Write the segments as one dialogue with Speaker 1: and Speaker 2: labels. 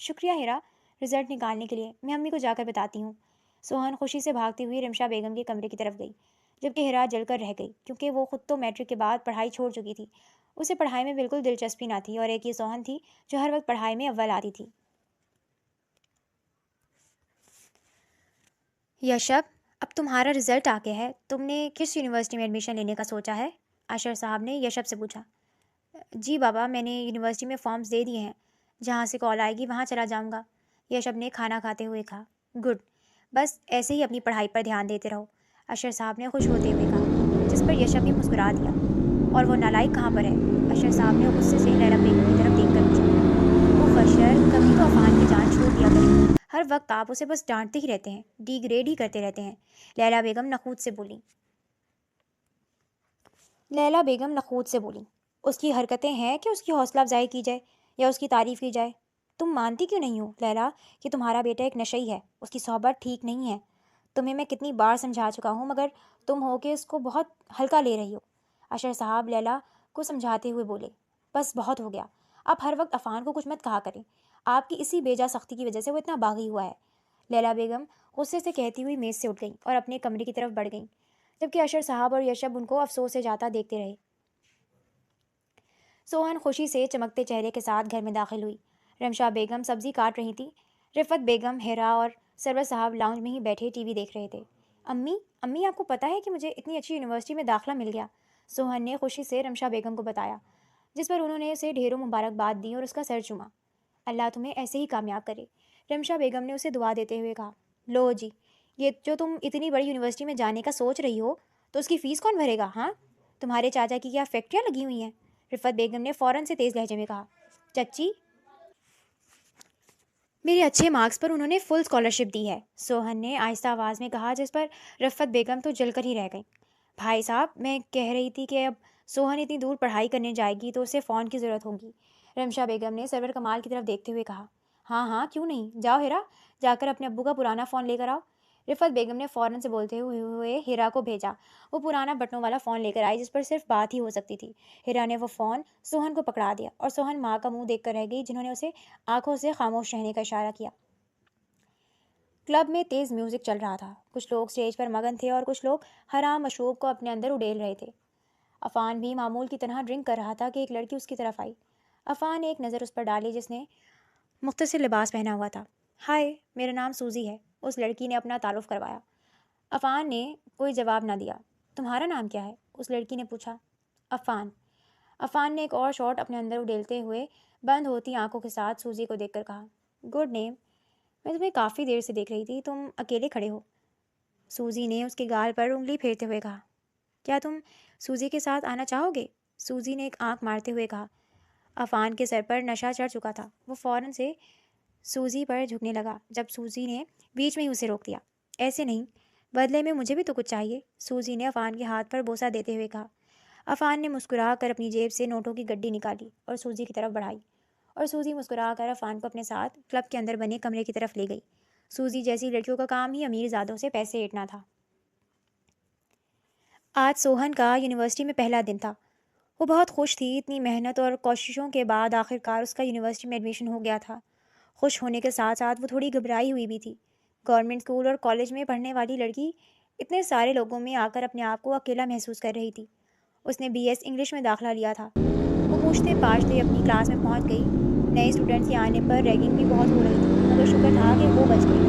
Speaker 1: شکریہ ہیرا رزلٹ نکالنے کے لیے، میں امی کو جا کر بتاتی ہوں۔ سوہن خوشی سے بھاگتی ہوئی رمشا بیگم کے کمرے کی طرف گئی، جبکہ ہیرا جل کر رہ گئی کیونکہ وہ خود تو میٹرک کے بعد پڑھائی چھوڑ چکی تھی۔ اسے پڑھائی میں بالکل دلچسپی نہ تھی، اور ایک یہ سوہن تھی جو ہر وقت پڑھائی میں اول آتی تھی۔ یشب، اب تمہارا رزلٹ آ گیا ہے، تم نے کس یونیورسٹی میں ایڈمیشن لینے کا سوچا ہے؟ اشر صاحب نے یشب سے پوچھا۔ جی بابا، میں نے یونیورسٹی میں فارمز دے دیے ہیں، جہاں سے کال آئے گی وہاں چلا جاؤں گا، یشب نے کھانا کھاتے ہوئے کہا۔ گڈ، بس ایسے ہی اپنی پڑھائی پر دھیان دیتے رہو، اشر صاحب نے خوش ہوتے ہوئے کہا، جس پر یشب نے مسکرا دیا۔ اور وہ نالائق کہاں پر ہے؟ اشر صاحب نے غصے سے لیلا بیگم کی طرف دیکھ کر پوچھا۔ وہ اشر، کبھی تو عفان کی جان چھوڑ دیا کریں، ہر وقت آپ اسے بس ڈانٹتے ہی رہتے ہیں، ڈی گریڈ ہی کرتے رہتے ہیں، لیلا بیگم نخوت سے بولی۔ اس کی حرکتیں ہیں کہ اس کی حوصلہ افزائی کی جائے یا اس کی تعریف کی جائے؟ تم مانتی کیوں نہیں ہو لیلا کہ تمہارا بیٹا ایک نشئی ہے، اس کی صحبت ٹھیک نہیں ہے؟ تمہیں میں کتنی بار سمجھا چکا ہوں، مگر تم ہو کہ اس کو بہت ہلکا لے رہی ہو۔ اشر صاحب لیلا کو سمجھاتے ہوئے بولے، بس بہت ہو گیا، آپ ہر وقت عفان کو کچھ مت کہا کریں، آپ کی اسی بیجا سختی کی وجہ سے وہ اتنا باغی ہوا ہے۔ لیلا بیگم غصے سے کہتی ہوئی میز سے اٹھ گئیں اور اپنے کمرے کی طرف بڑھ گئیں، جبکہ اشر صاحب اور یشب ان کو افسوس سے جاتا دیکھتے رہے۔ سوہن خوشی سے چمکتے چہرے کے ساتھ گھر میں داخل ہوئی۔ رمشا بیگم سبزی کاٹ رہی تھی، رفت بیگم، ہیرا اور سرور صاحب لاؤنج میں ہی بیٹھے ٹی وی دیکھ رہے تھے۔ امی امی، آپ کو پتہ ہے کہ مجھے اتنی اچھی یونیورسٹی میں داخلہ مل گیا، سوہن نے خوشی سے رمشا بیگم کو بتایا، جس پر انہوں نے اسے ڈھیروں مبارکباد دی اور اس کا سر چوما۔ اللہ تمہیں ایسے ہی کامیاب کرے، رمشا بیگم نے اسے دعا دیتے ہوئے کہا۔ لو جی، یہ جو تم اتنی بڑی یونیورسٹی میں جانے کا سوچ رہی ہو تو اس کی فیس کون بھرے گا؟ ہاں، تمہارے چاچا کی کیا فیکٹریاں لگی ہوئی ہیں؟ رفت بیگم نے فوراً سے تیز لہجے میں کہا۔ چچی، میرے اچھے مارکس پر انہوں نے فل اسکالرشپ دی ہے، سوہن نے آہستہ آواز میں کہا، جس پر رفت بیگم تو جل کر ہی رہ گئیں۔ بھائی صاحب، میں کہہ رہی تھی کہ اب سوہن اتنی دور پڑھائی کرنے جائے گی تو اسے فون کی ضرورت ہوگی، رمشا بیگم نے سرور کمال کی طرف دیکھتے ہوئے کہا۔ ہاں ہاں، کیوں نہیں، جاؤ ہیرا، جا کر اپنے ابو کا پرانا فون لے کر آؤ۔ رفت بیگم نے فوراً سے بولتے ہوئے ہیرا کو بھیجا۔ وہ پرانا بٹنوں والا فون لے کر آئی جس پر صرف بات ہی ہو سکتی تھی۔ ہیرا نے وہ فون سوہن کو پکڑا دیا اور سوہن ماں کا منہ دیکھ کر رہ گئی، جنہوں نے اسے آنکھوں سے خاموش رہنے کا اشارہ کیا۔ کلب میں تیز میوزک چل رہا تھا، کچھ لوگ اسٹیج پر مگن تھے اور کچھ لوگ حرام مشروب کو اپنے اندر اڈیل رہے تھے۔ عفان بھی معمول کی طرح ڈرنک کر رہا تھا کہ ایک لڑکی اس کی طرف آئی۔ عفان نے ایک نظر اس پر ڈالی جس نے مختصر لباس پہنا ہوا تھا۔ ہائے، میرا نام سوزی ہے، اس لڑکی نے اپنا تعارف کروایا۔ عفان نے کوئی جواب نہ دیا۔ تمہارا نام کیا ہے؟ اس لڑکی نے پوچھا۔ عفان۔ عفان نے ایک اور شاٹ اپنے اندر اڈیلتے ہوئے بند ہوتی آنکھوں کے ساتھ سوزی کو دیکھ کر کہا، گڈ نیم، میں تمہیں کافی دیر سے دیکھ رہی تھی، تم اکیلے کھڑے ہو؟ سوزی نے اس کے گال پر انگلی پھیرتے ہوئے کہا، کیا تم سوزی کے ساتھ آنا چاہو گے؟ سوزی نے ایک آنکھ مارتے ہوئے کہا۔ عفان کے سر پر نشہ چڑھ چکا تھا، وہ فوراً سے سوزی پر جھکنے لگا جب سوزی نے بیچ میں ہی اسے روک دیا۔ ایسے نہیں، بدلے میں مجھے بھی تو کچھ چاہیے، سوزی نے عفان کے ہاتھ پر بوسہ دیتے ہوئے کہا۔ عفان نے مسکرا کر اپنی جیب سے نوٹوں کی گڈی نکالی اور سوزی کی طرف بڑھائی، اور سوزی مسکرا کر عفان کو اپنے ساتھ کلب کے اندر بنے کمرے کی طرف لے گئی۔ سوزی جیسی لڑکیوں کا کام ہی امیر زادوں سے پیسے ایٹنا تھا۔ آج سوہن کا یونیورسٹی میں پہلا دن تھا۔ وہ بہت خوش تھی، اتنی محنت اور کوششوں کے بعد آخر کار اس کا یونیورسٹی میں ایڈمیشن ہو گیا تھا۔ خوش ہونے کے ساتھ ساتھ وہ تھوڑی گھبرائی ہوئی بھی تھی۔ گورنمنٹ اسکول اور کالج میں پڑھنے والی لڑکی اتنے سارے لوگوں میں آ کر اپنے آپ کو اکیلا محسوس کر رہی تھی۔ اس نے BS انگلش میں داخلہ لیا تھا۔ وہ پوچھتے پاچھتے اپنی کلاس میں پہنچ گئی۔ نئے اسٹوڈنٹس کے آنے پر ریگنگ بھی بہت ہو رہی تھی، مگر شکر تھا کہ وہ بچ گئی۔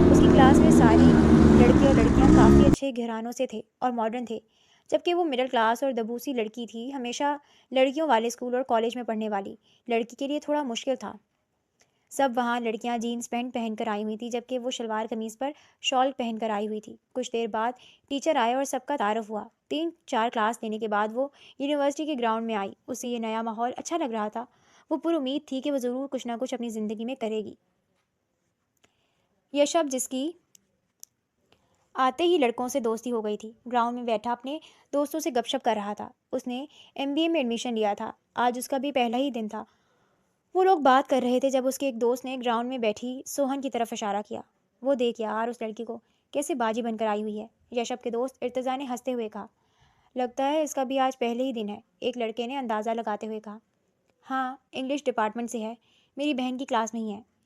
Speaker 1: اس کی کلاس میں ساری لڑکے اور لڑکیاں کافی اچھے گھرانوں سے تھے اور ماڈرن تھے، جبکہ وہ مڈل کلاس اور دبوسی لڑکی تھی، ہمیشہ لڑکیوں والے اسکول اور کالج میں پڑھنے والی لڑکی کے لیے تھوڑا مشکل تھا۔ سب وہاں لڑکیاں جینس پینٹ پہن کر آئی ہوئی تھی، جبکہ وہ شلوار قمیض پر شال پہن کر آئی ہوئی تھی۔ کچھ دیر بعد ٹیچر آئے اور سب کا تعارف ہوا۔ 3-4 کلاس لینے کے بعد وہ یونیورسٹی کے گراؤنڈ میں آئی۔ اسے یہ نیا ماحول اچھا لگ رہا تھا، وہ پر امید تھی کہ وہ ضرور کچھ نہ کچھ اپنی زندگی میں کرے گی۔ یشب، جس کی آتے ہی لڑکوں سے دوستی ہو گئی تھی، گراؤنڈ میں بیٹھا اپنے دوستوں سے گپ شپ کر رہا تھا۔ اس نے MBA میں ایڈمیشن لیا تھا، آج اس کا بھی پہلا ہی دن تھا۔ وہ لوگ بات کر رہے تھے جب اس کے ایک دوست نے گراؤنڈ میں بیٹھی سوہن کی طرف اشارہ کیا۔ وہ دیکھ یار، اس لڑکی کو کیسے باجی بن کر آئی ہوئی ہے، یشب کے دوست ارتضیٰ نے ہنستے ہوئے کہا۔ لگتا ہے اس کا بھی آج پہلے ہی دن ہے، ایک لڑکے نے اندازہ لگاتے ہوئے کہا۔ ہاں، انگلش ڈپارٹمنٹ سے ہے، میری بہن کی کلاس میں ہی ہے،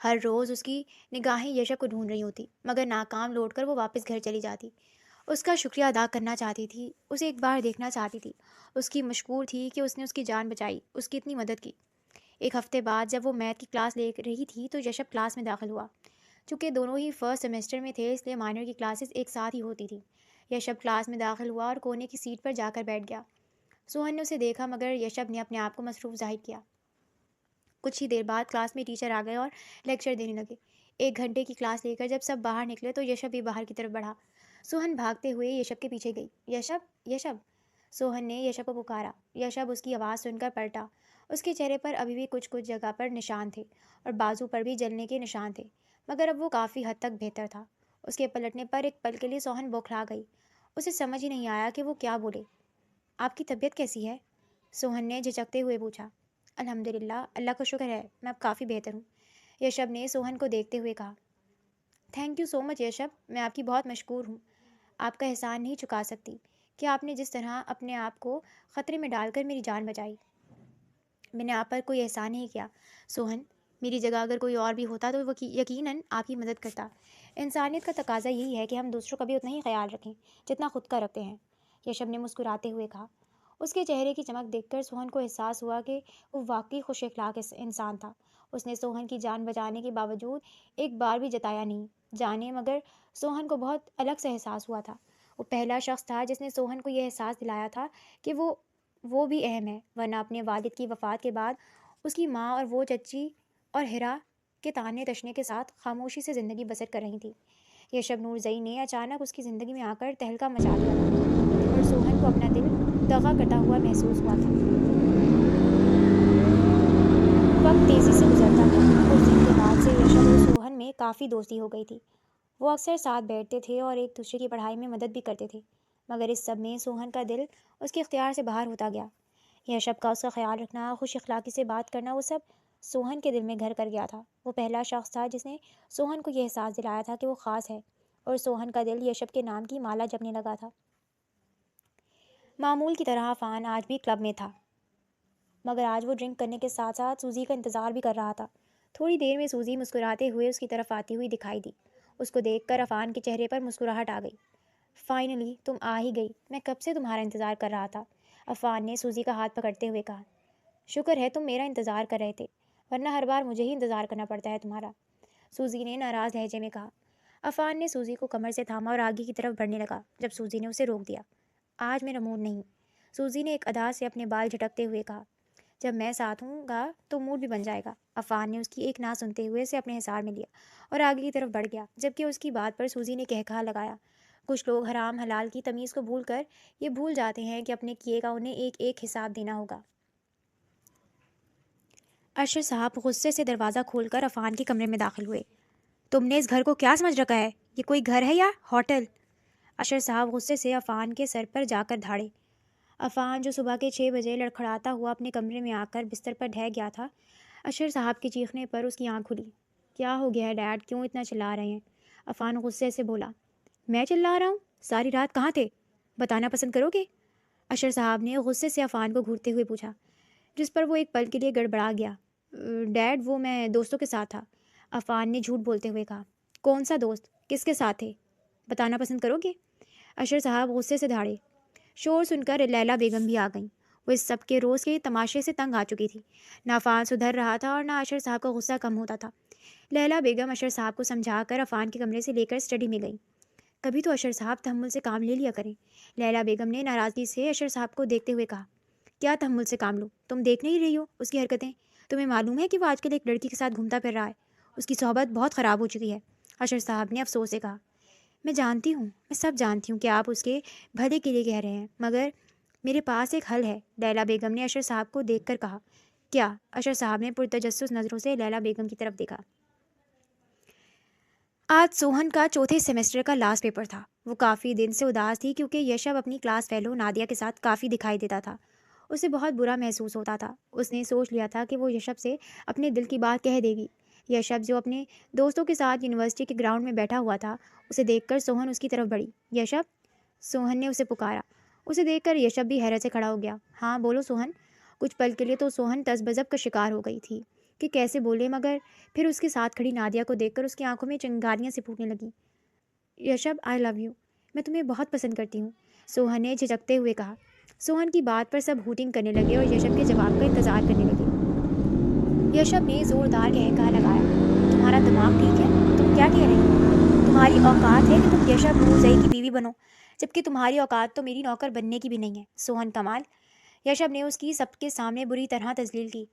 Speaker 1: ہر روز اس کی نگاہیں یشب کو ڈھونڈ رہی ہوتی، مگر ناکام لوٹ کر وہ واپس گھر چلی جاتی۔ اس کا شکریہ ادا کرنا چاہتی تھی، اسے ایک بار دیکھنا چاہتی تھی، اس کی مشکور تھی کہ اس نے اس کی جان بچائی، اس کی اتنی مدد کی۔ ایک ہفتے بعد جب وہ میتھ کی کلاس لے رہی تھی تو یشب کلاس میں داخل ہوا۔ چونکہ دونوں ہی فرسٹ سیمسٹر میں تھے، اس لیے مائنر کی کلاسز ایک ساتھ ہی ہوتی تھیں۔ یشب کلاس میں داخل ہوا اور کونے کی سیٹ پر جا کر بیٹھ گیا۔ سوہن نے اسے دیکھا مگر یشب نے اپنے آپ کو مصروف ظاہر کیا۔ کچھ ہی دیر بعد کلاس میں ٹیچر آ گئے اور لیکچر دینے لگے۔ 1 گھنٹے کی کلاس لے کر جب سب باہر نکلے تو یشب بھی باہر کی طرف بڑھا۔ سوہن بھاگتے ہوئے یشب کے پیچھے گئی۔ یشب یشب، سوہن نے یشب کو پکارا۔ یشب اس کی آواز سن کر پلٹا۔ اس کے چہرے پر ابھی بھی کچھ جگہ پر نشان تھے اور بازو پر بھی جلنے کے نشان تھے، مگر اب وہ کافی حد تک بہتر تھا۔ اس کے پلٹنے پر ایک پل کے لیے سوہن بوکھلا گئی۔ اسے سمجھ ہی نہیں آیا کہ وہ کیا بولے۔ آپ کی طبیعت کیسی ہے؟ سوہن نے جھجکتے ہوئے پوچھا۔ الحمدللہ، اللہ کا شکر ہے، میں اب کافی بہتر ہوں، یشب نے سوہن کو دیکھتے ہوئے کہا۔ تھینک یو سو مچ یشب، میں آپ کی بہت مشکور ہوں۔ آپ کا احسان نہیں چکا سکتی کہ آپ نے جس طرح اپنے آپ کو خطرے میں ڈال کر میری جان بچائی۔ میں نے آپ پر کوئی احسان نہیں کیا سوہن، میری جگہ اگر کوئی اور بھی ہوتا تو وہ یقیناً آپ کی مدد کرتا۔ انسانیت کا تقاضا یہی ہے کہ ہم دوسروں کا بھی اتنا ہی خیال رکھیں جتنا خود کا رکھتے ہیں، یشب نے مسکراتے ہوئے کہا۔ اس کے چہرے کی چمک دیکھ کر سوہن کو احساس ہوا کہ وہ واقعی خوش اخلاق انسان تھا۔ اس نے سوہن کی جان بچانے کے باوجود ایک بار بھی جتایا نہیں جانے، مگر سوہن کو بہت الگ سے احساس ہوا تھا۔ وہ پہلا شخص تھا جس نے سوہن کو یہ احساس دلایا تھا کہ وہ بھی اہم ہے، ورنہ اپنے والد کی وفات کے بعد اس کی ماں اور وہ چچی اور ہیرا کے تانے تشنے کے ساتھ خاموشی سے زندگی بسر کر رہی تھی۔ یشب نورزئی نے اچانک اس کی زندگی میں آ کر تہلکہ مچا دیا تھا اور سوہن کو اپنا دل دغا کرتا ہوا محسوس ہوا تھا۔ وقت تیزی سے گزرتا گیا۔ اس دن کے بعد سے یشب اور سوہن میں کافی دوستی ہو گئی تھی۔ وہ اکثر ساتھ بیٹھتے تھے اور ایک دوسرے کی پڑھائی میں مدد بھی کرتے تھے، مگر اس سب میں سوہن کا دل اس کے اختیار سے باہر ہوتا گیا۔ یشب کا اس کا خیال رکھنا، خوش اخلاقی سے بات کرنا، وہ سب سوہن کے دل میں گھر کر گیا تھا۔ وہ پہلا شخص تھا جس نے سوہن کو یہ احساس دلایا تھا کہ وہ خاص ہے، اور سوہن کا دل یشب کے نام کی مالا جپنے لگا تھا۔ معمول کی طرح عفان آج بھی کلب میں تھا، مگر آج وہ ڈرنک کرنے کے ساتھ ساتھ سوزی کا انتظار بھی کر رہا تھا۔ تھوڑی دیر میں سوزی مسکراتے ہوئے اس کی طرف آتی ہوئی دکھائی دی۔ اس کو دیکھ کر عفان کے چہرے پر مسکراہٹ آ گئی۔ فائنلی تم آ ہی گئی، میں کب سے تمہارا انتظار کر رہا تھا، عفان نے سوزی کا ہاتھ پکڑتے ہوئے کہا۔ شکر ہے تم میرا انتظار کر رہے تھے، ورنہ ہر بار مجھے ہی انتظار کرنا پڑتا ہے تمہارا، سوزی نے ناراض لہجے میں کہا۔ عفان نے سوزی کو کمر سے تھاما اور آگے کی طرف بڑھنے لگا جب سوزی نے اسے روک دیا۔ آج میرا موڈ نہیں، سوزی نے ایک ادا سے اپنے بال جھٹکتے ہوئے کہا۔ جب میں ساتھ ہوں گا تو موڈ بھی بن جائے گا، عفان نے اس کی ایک نہ سنتے ہوئے اسے اپنے حصار میں لیا اور آگے کی طرف بڑھ گیا، جبکہ اس کی بات پر سوزی نے کہکہا لگایا۔ کچھ لوگ حرام حلال کی تمیز کو بھول کر یہ بھول جاتے ہیں کہ اپنے کیے کا انہیں ایک ایک حساب دینا ہوگا۔ اشر صاحب غصے سے دروازہ کھول کر عفان کے کمرے میں داخل ہوئے۔ تم نے اس گھر کو کیا سمجھ رکھا ہے؟ یہ کوئی گھر ہے یا ہوٹل؟ اشر صاحب غصے سے عفان کے سر پر جا کر دھاڑے۔ عفان جو صبح کے 6 بجے لڑکھڑاتا ہوا اپنے کمرے میں آ کر بستر پر ڈھہ گیا تھا، اشر صاحب کے چیخنے پر اس کی آنکھ کھلی۔ کیا ہو گیا ہے ڈیڈ، کیوں اتنا چلا رہے ہیں؟ عفان غصے سے بولا۔ میں چلا رہا ہوں؟ ساری رات کہاں تھے؟ بتانا پسند کرو گے؟ اشر صاحب نے غصے سے عفان کو گھورتے ہوئے پوچھا، جس پر وہ ایک پل کے لیے گڑبڑا گیا۔ ڈیڈ وہ میں دوستوں کے ساتھ تھا، عفان نے جھوٹ بولتے ہوئے کہا۔ کون سا دوست، کس کے ساتھ تھے؟ بتانا پسند کرو گے؟ اشر صاحب غصے سے دھاڑے۔ شور سن کر لیلا بیگم بھی آ گئیں۔ وہ اس سب کے روز کے تماشے سے تنگ آ چکی تھی۔ نہ عفان سدھر رہا تھا اور نہ اشر صاحب کا غصہ کم ہوتا تھا۔ لیلا بیگم اشر صاحب کو سمجھا کر عفان کے کمرے سے لے کر اسٹڈی میں گئی۔ کبھی تو اشر صاحب تحمل سے کام لے لیا کریں، لیلا بیگم نے ناراضگی سے اشر صاحب کو دیکھتے ہوئے کہا۔ کیا تحمل سے کام لوں؟ تم دیکھ نہیں رہی ہو اس کی حرکتیں؟ تمہیں معلوم ہے کہ وہ آج کل ایک لڑکی کے ساتھ گھومتا پھر رہا ہے، اس کی صحبت بہت خراب ہو چکی ہے، اشر صاحب نے افسوس سے کہا۔ میں جانتی ہوں، میں سب جانتی ہوں کہ آپ اس کے بھلے کے لیے کہہ رہے ہیں، مگر میرے پاس ایک حل ہے، لیلا بیگم نے اشر صاحب کو دیکھ کر کہا۔ کیا؟ اشر صاحب نے پرتجسس نظروں سے لیلا بیگم کی طرف دیکھا۔ آج سوہن کا چوتھے سیمسٹر کا لاسٹ پیپر تھا۔ وہ کافی دن سے اداس تھی کیونکہ یشب اپنی کلاس فیلو نادیہ کے ساتھ کافی دکھائی دیتا تھا۔ اسے بہت برا محسوس ہوتا تھا۔ اس نے سوچ لیا تھا کہ وہ یشب سے اپنے دل کی بات کہہ دے گی۔ یشب جو اپنے دوستوں کے ساتھ یونیورسٹی کے گراؤنڈ میں بیٹھا ہوا تھا، اسے دیکھ کر سوہن اس کی طرف بڑھی۔ یشب، سوہن نے اسے پکارا۔ اسے دیکھ کر یشب بھی حیرت سے کھڑا ہو گیا۔ ہاں بولو سوہن۔ کچھ پل کے لیے تو سوہن تذبذب کا شکار ہو گئی تھی کہ کیسے بولے، مگر پھر اس کے ساتھ کھڑی نادیہ کو دیکھ کر اس کی آنکھوں میں چنگاریاں سے پھوٹنے لگیں۔ یشب، آئی لو یو، میں تمہیں بہت پسند کرتی ہوں، سوہن نے جھجکتے ہوئے کہا۔ سوہن کی بات پر سب ہوٹنگ کرنے لگے اور یشب کے جواب کا انتظار کرنے لگے۔ یشب نے زوردار قہقہا لگایا، تمہارا دماغ ٹھیک ہے؟ تم کیا کہہ رہی ہو؟ تمہاری اوقات ہے کہ تم یشب نورزئی کی بیوی بنو، جبکہ تمہاری اوقات تو میری نوکر بننے کی بھی نہیں ہے، سوہن کمال۔ یشب نے اس کی سب کے سامنے بری طرح تذلیل کی۔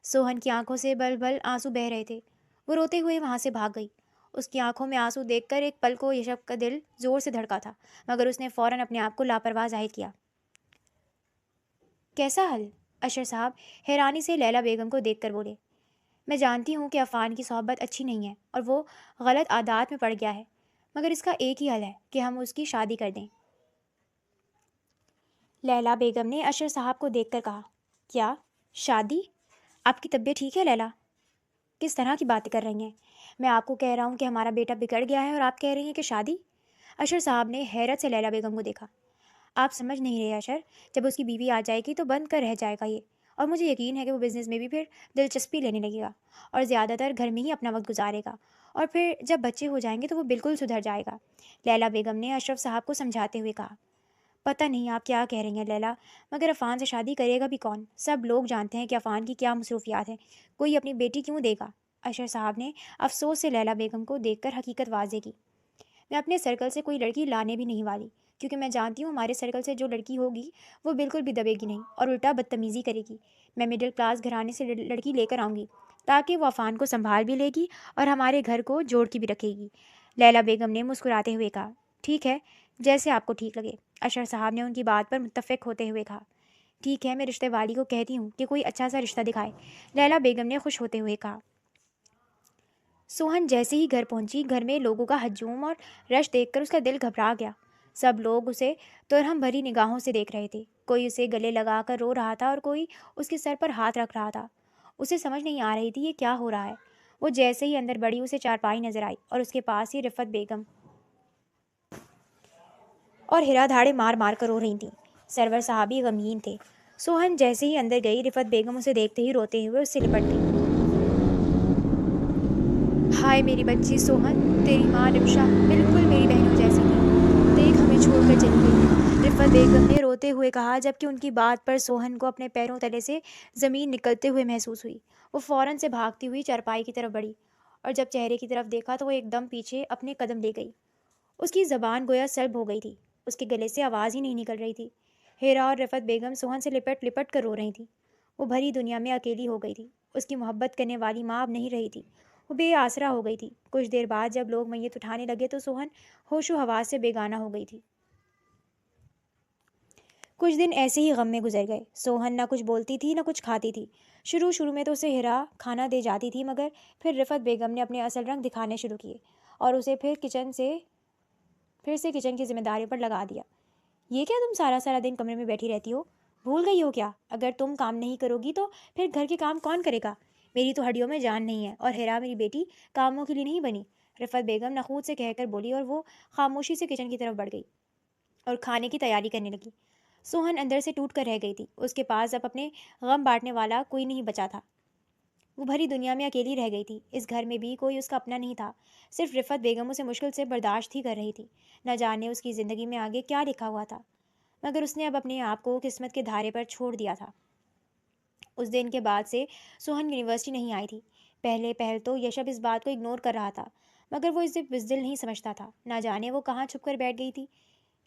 Speaker 1: سوہن کی آنکھوں سے بل بل آنسو بہہ رہے تھے۔ وہ روتے ہوئے وہاں سے بھاگ گئی۔ اس کی آنکھوں میں آنسو دیکھ کر ایک پل کو یشب کا دل زور سے دھڑکا تھا، مگر اس نے فوراً اپنے آپ کو لاپرواہ ظاہر کیا۔ کیسا حل؟ اشر صاحب حیرانی سے لیلا بیگم کو دیکھ کر بولے۔ میں جانتی ہوں کہ عفان کی صحبت اچھی نہیں ہے اور وہ غلط عادات میں پڑ گیا ہے، مگر اس کا ایک ہی حل ہے کہ ہم اس کی شادی کر دیں۔ لیلا بیگم نے اشر صاحب کو دیکھ کر کہا، کیا شادی؟ آپ کی طبیعت ٹھیک ہے لیلا؟ کس طرح کی باتیں کر رہی ہیں؟ میں آپ کو کہہ رہا ہوں کہ ہمارا بیٹا بگڑ گیا ہے اور آپ کہہ رہی ہیں کہ شادی؟ اشر صاحب نے حیرت سے لیلا بیگم کو دیکھا۔ آپ سمجھ نہیں رہے اشر، جب اس کی بیوی آ جائے گی تو بند کر رہ جائے گا یہ، اور مجھے یقین ہے کہ وہ بزنس میں بھی پھر دلچسپی لینے لگے گا اور زیادہ تر گھر میں ہی اپنا وقت گزارے گا، اور پھر جب بچے ہو جائیں گے تو وہ بالکل سدھر جائے گا، لیلا بیگم نے اشرف صاحب کو سمجھاتے ہوئے کہا۔ پتہ نہیں آپ کیا کہہ رہی ہیں لیلا، مگر عفان سے شادی کرے گا بھی کون؟ سب لوگ جانتے ہیں کہ عفان کی کیا مصروفیات ہیں، کوئی اپنی بیٹی کیوں دے گا؟ اشر صاحب نے افسوس سے لیلا بیگم کو دیکھ کر حقیقت واضح کی۔ میں اپنے سرکل سے کوئی لڑکی لانے بھی نہیں والی، کیونکہ میں جانتی ہوں ہمارے سرکل سے جو لڑکی ہوگی وہ بالکل بھی دبے گی نہیں اور الٹا بدتمیزی کرے گی۔ میں مڈل کلاس گھرانے سے لڑکی لے کر آؤں گی تاکہ وہ عفان کو سنبھال بھی لے گی اور ہمارے گھر کو جوڑ کے بھی رکھے گی۔ لیلا بیگم نے مسکراتے ہوئے کہا، ٹھیک ہے، جیسے آپ کو ٹھیک لگے۔ اشر صاحب نے ان کی بات پر متفق ہوتے ہوئے کہا، ٹھیک ہے، میں رشتے والی کو کہتی ہوں کہ کوئی اچھا سا رشتہ دکھائے، لیلا بیگم نے خوش ہوتے ہوئے کہا۔ سوہن جیسے ہی گھر پہنچی، گھر میں لوگوں کا ہجوم اور رش دیکھ کر اس کا دل گھبرا گیا۔ سب لوگ اسے ترہم بھری نگاہوں سے دیکھ رہے تھے، کوئی اسے گلے لگا کر رو رہا تھا اور کوئی اس کے سر پر ہاتھ رکھ رہا تھا۔ اسے سمجھ نہیں آ رہی تھی یہ کیا ہو رہا ہے۔ وہ جیسے ہی اندر بڑھی اسے چارپائی نظر آئی اور اس کے پاس ہی رفت بیگم اور ہرا دھاڑے مار مار کر رو رہی تھیں۔ سرور صاحبی غمگین تھے۔ سوہن جیسے ہی اندر گئی، رفت بیگم اسے دیکھتے ہی روتے ہوئے اس سے لپٹ گئی۔ ہائے میری بچی سوہن، تیری ماں رمشا بالکل میری بہنوں جیسی تھی، دیکھ ہمیں چھوڑ کر چلی گئی، رفت بیگم نے روتے ہوئے کہا، جبکہ ان کی بات پر سوہن کو اپنے پیروں تلے سے زمین نکلتے ہوئے محسوس ہوئی۔ وہ فوراً سے بھاگتی ہوئی چارپائی کی طرف بڑھی اور جب چہرے کی طرف دیکھا تو وہ ایک دم پیچھے اپنے قدم لے گئی۔ اس کی زبان گویا سلب ہو گئی تھی، اس کے گلے سے آواز ہی نہیں نکل رہی تھی۔ ہیرا اور رفت بیگم سوہن سے لپٹ لپٹ کر رو رہی تھیں۔ وہ بھری دنیا میں اکیلی ہو گئی تھی، اس کی محبت کرنے والی ماں اب نہیں رہی تھی، وہ بے آسرا ہو گئی تھی۔ کچھ دیر بعد جب لوگ میت اٹھانے لگے تو سوہن ہوش و حواس سے بیگانہ ہو گئی تھی۔ کچھ دن ایسے ہی غم میں گزر گئے۔ سوہن نہ کچھ بولتی تھی نہ کچھ کھاتی تھی۔ شروع میں تو اسے ہیرا کھانا دے جاتی تھی، مگر پھر رفت بیگم نے اپنے اصل رنگ دکھانے شروع کیے اور اسے پھر سے کچن کی ذمہ داری پر لگا دیا۔ یہ کیا تم سارا سارا دن کمرے میں بیٹھی رہتی ہو؟ بھول گئی ہو کیا؟ اگر تم کام نہیں کرو گی تو پھر گھر کے کام کون کرے گا؟ میری تو ہڈیوں میں جان نہیں ہے، اور ہیرا میری بیٹی کاموں کے لیے نہیں بنی، رفت بیگم نخوت سے کہہ کر بولی، اور وہ خاموشی سے کچن کی طرف بڑھ گئی اور کھانے کی تیاری کرنے لگی۔ سوہن اندر سے ٹوٹ کر رہ گئی تھی، اس کے پاس اب اپنے غم بانٹنے والا کوئی نہیں بچا تھا۔ وہ بھری دنیا میں اکیلی رہ گئی تھی، اس گھر میں بھی کوئی اس کا اپنا نہیں تھا، صرف رفت بیگم اسے مشکل سے برداشت ہی کر رہی تھی۔ نہ جانے اس کی زندگی میں آگے کیا لکھا ہوا تھا، مگر اس نے اب اپنے آپ کو قسمت کے دھارے پر چھوڑ دیا تھا۔ اس دن کے بعد سے سوہن یونیورسٹی نہیں آئی تھی۔ پہل تو یشب اس بات کو اگنور کر رہا تھا، مگر وہ اسے بزدل نہیں سمجھتا تھا۔ نہ جانے وہ کہاں چھپ کر بیٹھ گئی تھی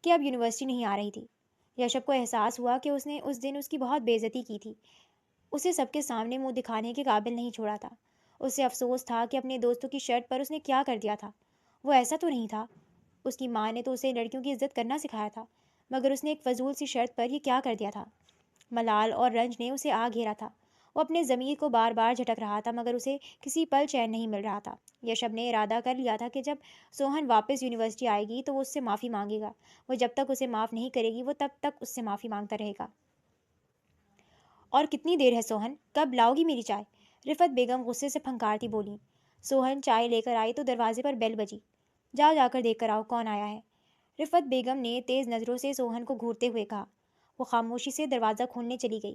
Speaker 1: کہ اب یونیورسٹی نہیں آ رہی تھی۔ یشب کو احساس ہوا کہ اس نے اس دن اس کی بہت بے عزتی کی تھی، اسے سب کے سامنے منہ دکھانے کے قابل نہیں چھوڑا تھا۔ اسے افسوس تھا کہ اپنے دوستوں کی شرط پر اس نے کیا کر دیا تھا۔ وہ ایسا تو نہیں تھا، اس کی ماں نے تو اسے لڑکیوں کی عزت کرنا سکھایا تھا، مگر اس نے ایک فضول سی شرط پر یہ کیا کر دیا تھا۔ ملال اور رنج نے اسے آ گھیرا تھا، وہ اپنے ضمیر کو بار بار جھٹک رہا تھا، مگر اسے کسی پل چین نہیں مل رہا تھا۔ یشب نے ارادہ کر لیا تھا کہ جب سوہن واپس یونیورسٹی آئے گی تو وہ اس سے معافی مانگے گا، وہ جب تک اسے معاف نہیں کرے گی وہ تب تک اس سے معافی مانگتا رہے گا۔ اور کتنی دیر ہے سوہن، کب لاؤ گی میری چائے؟ رفت بیگم غصے سے پھنکارتی بولی۔ سوہن چائے لے کر آئی تو دروازے پر بیل بجی۔ جاؤ جا کر دیکھ کر آؤ کون آیا ہے، رفت بیگم نے تیز نظروں سے سوہن کو گھورتے ہوئے کہا۔ وہ خاموشی سے دروازہ کھولنے چلی گئی۔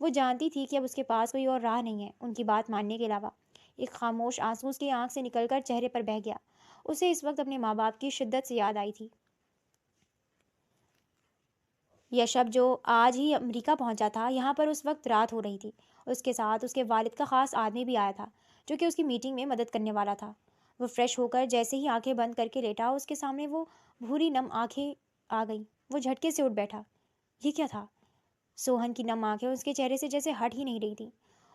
Speaker 1: وہ جانتی تھی کہ اب اس کے پاس کوئی اور راہ نہیں ہے ان کی بات ماننے کے علاوہ۔ ایک خاموش آنسو اس کی آنکھ سے نکل کر چہرے پر بہہ گیا۔ اسے اس وقت اپنے ماں باپ کی شدت سے یاد آئی تھی۔ یشب جو آج ہی امریکہ پہنچا تھا، یہاں پر اس وقت رات ہو رہی تھی۔ اس کے ساتھ اس کے والد کا خاص آدمی بھی آیا تھا جو کہ اس کی میٹنگ میں مدد کرنے والا تھا۔ وہ فریش ہو کر جیسے ہی آنکھیں بند کر کے لیٹا، اس کے سامنے وہ بھوری نم آنکھیں آ گئیں۔ وہ جھٹکے سے اٹھ بیٹھا۔ یہ کیا تھا؟ سوہن کی نم آنکھیں اس کے چہرے سے جیسے ہٹ ہی نہیں رہی تھیں۔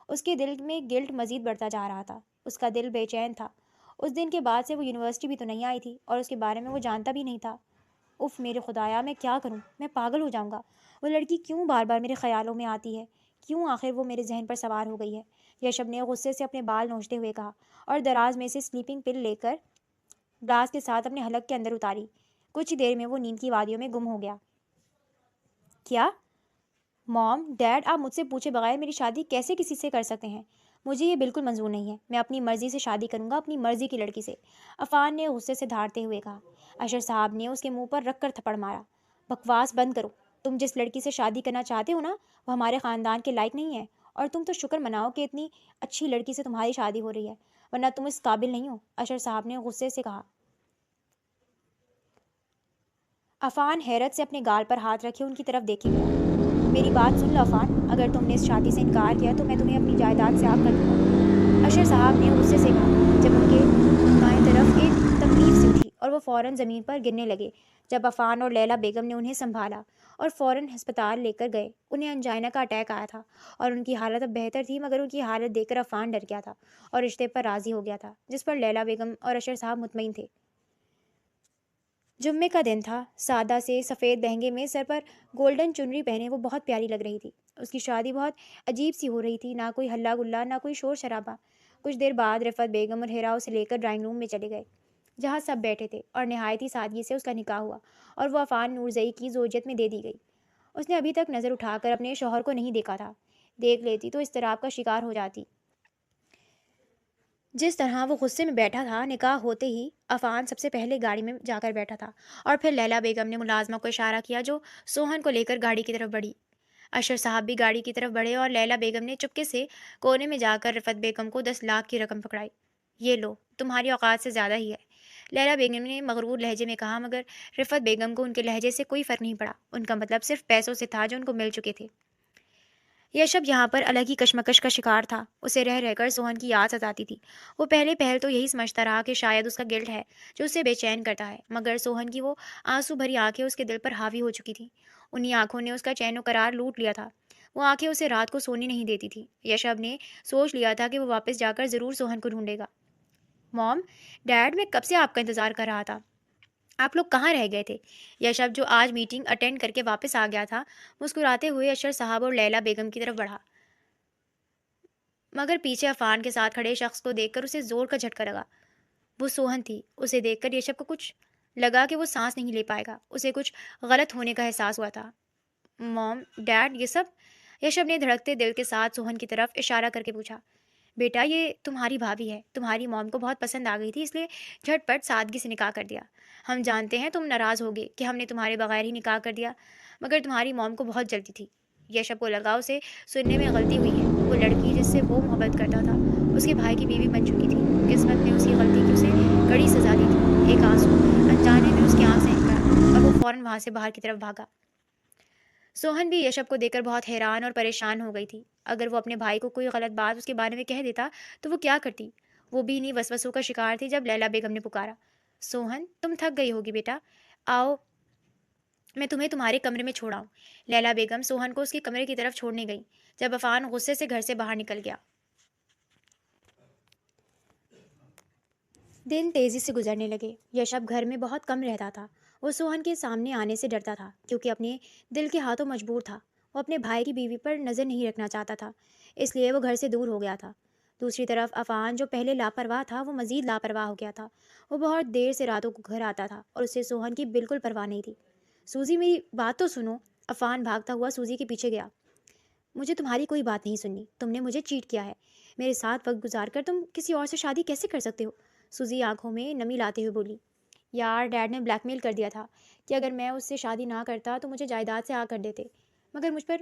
Speaker 1: اس کے دل میں گلٹ مزید بڑھتا جا رہا تھا۔ اس کا دل بے چین تھا۔ اس دن کے بعد سے وہ یونیورسٹی بھی تو نہیں آئی تھی اور اس کے بارے میں وہ جانتا بھی نہیں تھا۔ اف میرے خدایا، میں کیا کروں؟ میں پاگل ہو جاؤں گا۔ وہ لڑکی کیوں بار بار میرے خیالوں میں آتی ہے؟ کیوں آخر وہ میرے ذہن پر سوار ہو گئی ہے؟ یشب نے غصے سے اپنے بال نوچتے ہوئے کہا اور دراز میں سے سلیپنگ پل لے کر گلاس کے ساتھ اپنے حلق کے اندر اتاری۔ کچھ ہی دیر میں وہ نیند کی وادیوں میں گم ہو گیا۔ کیا؟ موم، ڈیڈ، آپ مجھ سے پوچھے بغیر میری شادی کیسے کسی سے کر سکتے ہیں؟ مجھے یہ بالکل منظور نہیں ہے۔ میں اپنی مرضی سے شادی کروں گا، اپنی مرضی کی لڑکی سے، عفان نے غصے سے دھاڑتے ہوئے کہا۔ اشر صاحب نے اس کے منہ پر رکھ کر تھپڑ مارا۔ بکواس بند کرو۔ تم جس لڑکی سے شادی کرنا چاہتے ہو نا، وہ ہمارے خاندان کے لائق نہیں ہے، اور تم تو شکر مناؤ کہ اتنی اچھی لڑکی سے تمہاری شادی ہو رہی ہے، ورنہ تم اس قابل نہیں ہو، اشر صاحب نے غصے سے کہا۔ عفان حیرت سے اپنے گال پر ہاتھ رکھے ان کی طرف دیکھے گیا۔ میری بات سن لو عفان، اگر تم نے اس شادی سے انکار کیا تو میں تمہیں اپنی جائیداد سے آگ کر دوں گا، اشر صاحب نے غصے سے کہا، جب ان کے بائیں طرف ایک تکلیف سی اٹھی اور وہ فوراً زمین پر گرنے لگے۔ جب عفان اور لیلا بیگم نے انہیں سنبھالا اور فوراً ہسپتال لے کر گئے، انہیں انجائنا کا اٹیک آیا تھا اور ان کی حالت اب بہتر تھی، مگر ان کی حالت دیکھ کر عفان ڈر گیا تھا اور رشتے پر راضی ہو گیا تھا، جس پر لیلا بیگم اور اشر صاحب مطمئن تھے۔ جمعے کا دن تھا۔ سادہ سے سفید لہنگے میں سر پر گولڈن چنری پہنے وہ بہت پیاری لگ رہی تھی۔ اس کی شادی بہت عجیب سی ہو رہی تھی، نہ کوئی ہلا گلا، نہ کوئی شور شرابہ۔ کچھ دیر بعد رفعت بیگم اور ہیرا اسے لے کر ڈرائنگ روم میں چلے گئے، جہاں سب بیٹھے تھے، اور نہایت ہی سادگی سے اس کا نکاح ہوا اور وہ عفان نورزئی کی زوجیت میں دے دی گئی۔ اس نے ابھی تک نظر اٹھا کر اپنے شوہر کو نہیں دیکھا تھا، دیکھ لیتی تو اضطراب کا شکار ہو جاتی۔ جس طرح وہ غصے میں بیٹھا تھا، نکاح ہوتے ہی عفان سب سے پہلے گاڑی میں جا کر بیٹھا تھا، اور پھر لیلا بیگم نے ملازمہ کو اشارہ کیا جو سوہن کو لے کر گاڑی کی طرف بڑھی۔ اشر صاحب بھی گاڑی کی طرف بڑھے اور لیلا بیگم نے چپکے سے کونے میں جا کر رفعت بیگم کو 10 لاکھ کی رقم پکڑائی۔ یہ لو، تمہاری اوقات سے زیادہ ہی ہے، لیلا بیگم نے مغرور لہجے میں کہا، مگر رفعت بیگم کو ان کے لہجے سے کوئی فرق نہیں پڑا۔ ان کا مطلب صرف پیسوں سے تھا جو ان کو مل چکے تھے۔ یشب یہاں پر الگ ہی کشمکش کا شکار تھا۔ اسے رہ رہ کر سوہن کی یاد ستاتی تھی۔ وہ پہلے پہل تو یہی سمجھتا رہا کہ شاید اس کا گلٹ ہے جو اسے بے چین کرتا ہے، مگر سوہن کی وہ آنسو بھری آنکھیں اس کے دل پر حاوی ہو چکی تھیں۔ انہی آنکھوں نے اس کا چین و قرار لوٹ لیا تھا۔ وہ آنکھیں اسے رات کو سونے نہیں دیتی تھیں۔ یشب نے سوچ لیا تھا کہ وہ واپس جا کر ضرور سوہن کو ڈھونڈے گا۔ موم، ڈیڈ، میں کب سے آپ کا انتظار کر رہا تھا، آپ لوگ کہاں رہ گئے تھے؟ یشب جو آج میٹنگ اٹینڈ کر کے واپس آ گیا تھا، مسکراتے ہوئے اشر صاحب اور لیلا بیگم کی طرف بڑھا، مگر پیچھے عفان کے ساتھ کھڑے شخص کو دیکھ کر اسے زور کا جھٹکا لگا۔ وہ سوہن تھی۔ اسے دیکھ کر یشب کو کچھ لگا کہ وہ سانس نہیں لے پائے گا۔ اسے کچھ غلط ہونے کا احساس ہوا تھا۔ موم، ڈیڈ، یہ سب؟ یشب نے دھڑکتے دل کے ساتھ سوہن کی طرف اشارہ کر کے پوچھا۔ بیٹا، یہ تمہاری بھابھی ہے، تمہاری موم کو بہت پسند آ گئی تھی، اس لیے جھٹ پٹ سادگی سے نکاح کر دیا۔ ہم جانتے ہیں تم ناراض ہوگے کہ ہم نے تمہارے بغیر ہی نکاح کر دیا، مگر تمہاری موم کو بہت جلدی تھی۔ یشب کو لگا اسے سننے میں غلطی ہوئی ہے۔ وہ لڑکی جس سے وہ محبت کرتا تھا اس کے بھائی کی بیوی بن چکی تھی۔ قسمت نے اس کی غلطی کی اسے کڑی سزا دی تھی۔ ایک آنسو انجانے میں اس کی آنکھ سے نکلا اور وہ فوراً وہاں سے باہر کی طرف بھاگا۔ سوہن بھی یشب کو دیکھ کر بہت حیران اور پریشان ہو گئی تھی۔ اگر وہ اپنے بھائی کو کوئی غلط بات اس کے بارے میں کہہ دیتا تو وہ کیا کرتی؟ وہ بھی انہیں وسوسوں کا شکار تھی جب لیلا بیگم نے پکارا، سوہن، تم تھک گئی ہوگی بیٹا، آؤ میں تمہیں تمہارے کمرے میں چھوڑاؤں۔ لیلا بیگم سوہن کو اس کے کمرے کی طرف چھوڑنے گئی جب عفان غصے سے گھر سے باہر نکل گیا۔ دن تیزی سے گزرنے لگے۔ یشب گھر میں بہت کم رہتا تھا۔ وہ سوہن کے سامنے آنے سے ڈرتا تھا کیونکہ اپنے دل کے ہاتھوں مجبور تھا۔ وہ اپنے بھائی کی بیوی پر نظر نہیں رکھنا چاہتا تھا، اس لیے وہ گھر سے دور ہو گیا تھا۔ دوسری طرف عفان جو پہلے لاپرواہ تھا وہ مزید لاپرواہ ہو گیا تھا۔ وہ بہت دیر سے راتوں کو گھر آتا تھا اور اسے سوہن کی بالکل پرواہ نہیں تھی۔ سوزی، میری بات تو سنو۔ عفان بھاگتا ہوا سوزی کے پیچھے گیا۔ مجھے تمہاری کوئی بات نہیں سننی، تم نے مجھے چیٹ کیا ہے۔ میرے ساتھ وقت گزار کر تم کسی اور سے شادی کیسے کر سکتے ہو؟ سوزی آنکھوں میں نمی لاتے ہوئے بولی۔ یار، ڈیڈ نے بلیک میل کر دیا تھا کہ اگر میں اس سے شادی نہ کرتا تو مجھے جائیداد سے آ کر دیتے، مگر مجھ پر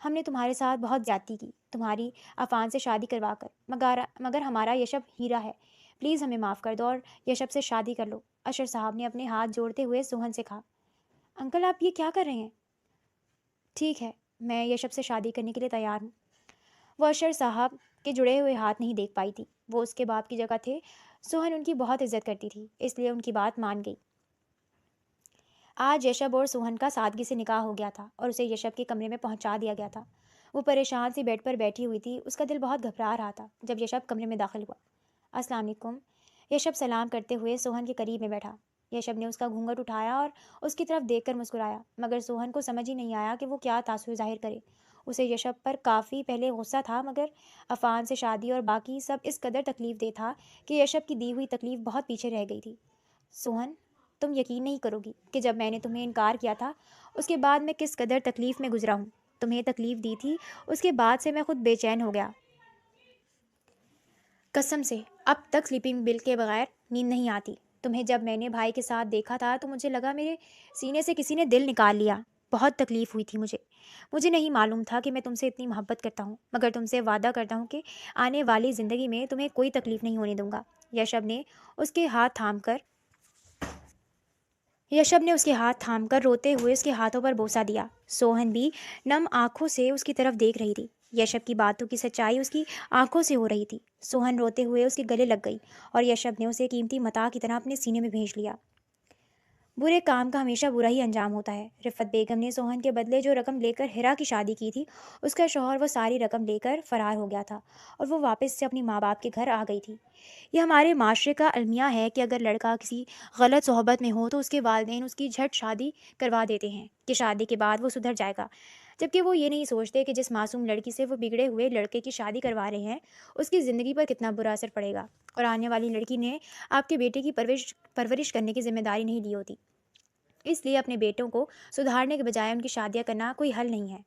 Speaker 1: ہم نے تمہارے ساتھ بہت زیادتی کی تمہاری افان سے شادی کروا کر، مگر ہمارا یشب ہیرا ہے، پلیز ہمیں معاف کر دو اور یشب سے شادی کر لو۔ اشر صاحب نے اپنے ہاتھ جوڑتے ہوئے سوہن سے کہا۔ انکل آپ یہ کیا کر رہے ہیں؟ ٹھیک ہے، میں یشب سے شادی کرنے کے لیے تیار ہوں۔ وہ اشر صاحب کے جڑے ہوئے ہاتھ نہیں دیکھ پائی تھی، وہ اس کے باپ کی جگہ تھے۔ سوہن ان کی بہت عزت کرتی تھی، اس لیے ان کی بات مان گئی۔ آج یشب اور سوہن کا سادگی سے نکاح ہو گیا تھا اور اسے یشب کے کمرے میں پہنچا دیا گیا تھا۔ وہ پریشان سی بیڈ پر بیٹھی ہوئی تھی، اس کا دل بہت گھبرا رہا تھا جب یشب کمرے میں داخل ہوا۔ السلام علیکم، یشب سلام کرتے ہوئے سوہن کے قریب میں بیٹھا۔ یشب نے اس کا گھونگھٹ اٹھایا اور اس کی طرف دیکھ کر مسکرایا، مگر سوہن کو سمجھ ہی نہیں آیا کہ وہ کیا تاثر ظاہر کرے۔ اسے یشب پر کافی پہلے غصہ تھا، مگر افان سے شادی اور باقی سب اس قدر تکلیف دہ تھا کہ یشب کی دی ہوئی تکلیف بہت پیچھے رہ گئی تھی۔ سوہن، تم یقین نہیں کرو گی کہ جب میں نے تمہیں انکار کیا تھا اس کے بعد میں کس قدر تکلیف میں گزرا ہوں۔ تمہیں تکلیف دی تھی، اس کے بعد سے میں خود بے چین ہو گیا۔ قسم سے اب تک سلیپنگ بل کے بغیر نیند نہیں آتی۔ تمہیں جب میں نے بھائی کے ساتھ دیکھا تھا تو مجھے لگا میرے سینے سے کسی نے دل نکال لیا۔ بہت تکلیف ہوئی تھی مجھے نہیں معلوم تھا کہ میں تم سے اتنی محبت کرتا ہوں، مگر تم سے وعدہ کرتا ہوں کہ آنے والی زندگی میں تمہیں کوئی تکلیف نہیں ہونے دوں گا۔ یشب نے اس کے ہاتھ تھام کر روتے ہوئے اس کے ہاتھوں پر بوسہ دیا۔ سوہن بھی نم آنکھوں سے اس کی طرف دیکھ رہی تھی۔ یشب کی باتوں کی سچائی اس کی آنکھوں سے ہو رہی تھی۔ سوہن روتے ہوئے اس کے گلے لگ گئی اور یشب نے اسے قیمتی متاع کی طرح اپنے سینے میں بھیج لیا۔ برے کام کا ہمیشہ برا ہی انجام ہوتا ہے۔ رفت بیگم نے سوہن کے بدلے جو رقم لے کر ہیرا کی شادی کی تھی، اس کا شوہر وہ ساری رقم لے کر فرار ہو گیا تھا اور وہ واپس سے اپنی ماں باپ کے گھر آ گئی تھی۔ یہ ہمارے معاشرے کا المیہ ہے کہ اگر لڑکا کسی غلط صحبت میں ہو تو اس کے والدین اس کی جھٹ شادی کروا دیتے ہیں کہ شادی کے بعد وہ سدھر جائے گا، جبکہ وہ یہ نہیں سوچتے کہ جس معصوم لڑکی سے وہ بگڑے ہوئے لڑکے کی شادی کروا رہے ہیں اس کی زندگی پر کتنا برا اثر پڑے گا، اور آنے والی لڑکی نے آپ کے بیٹے کی پرورش کرنے کی ذمہ داری نہیں لی ہوتی۔ اس لیے اپنے بیٹوں کو سدھارنے کے بجائے ان کی شادیاں کرنا کوئی حل نہیں ہے۔